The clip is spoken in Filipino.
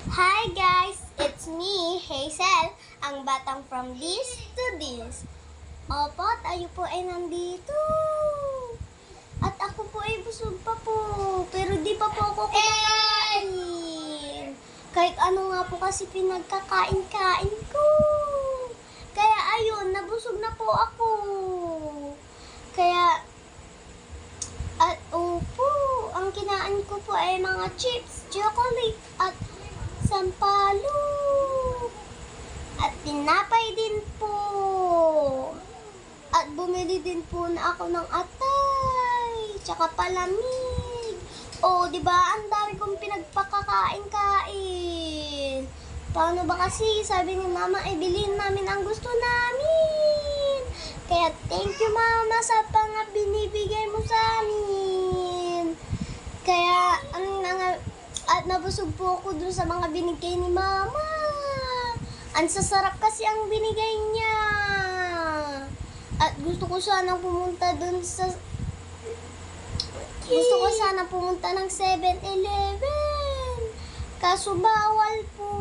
Hi guys! It's me, Hazel, ang batang from this to this. Opo, tayo po ay nandito. At ako po ay busog pa po, pero di pa po ako kumakain. Kahit ano nga po kasi pinagkakain-kain ko. Kaya ayun, nabusog na po ako. Kaya, at opo, ang kinaan ko po ay mga chips, chocolate, at sampalok. At tinapay din po. At bumili din po na ako ng atay, tsaka palamig. O, di ba? Ang dami kong pinagpakakain-kain. Paano ba kasi? Sabi ni Mama, bilhin namin ang gusto namin. Kaya thank you, Mama, sa mga binibigay mo sa amin. Kaya, at nabusog po ako dun sa mga binigay ni Mama. Ang sasarap kasi ang binigay niya. At gusto ko sana pumunta dun sa... Gusto ko sana pumunta ng 7-Eleven. Kaso bawal po.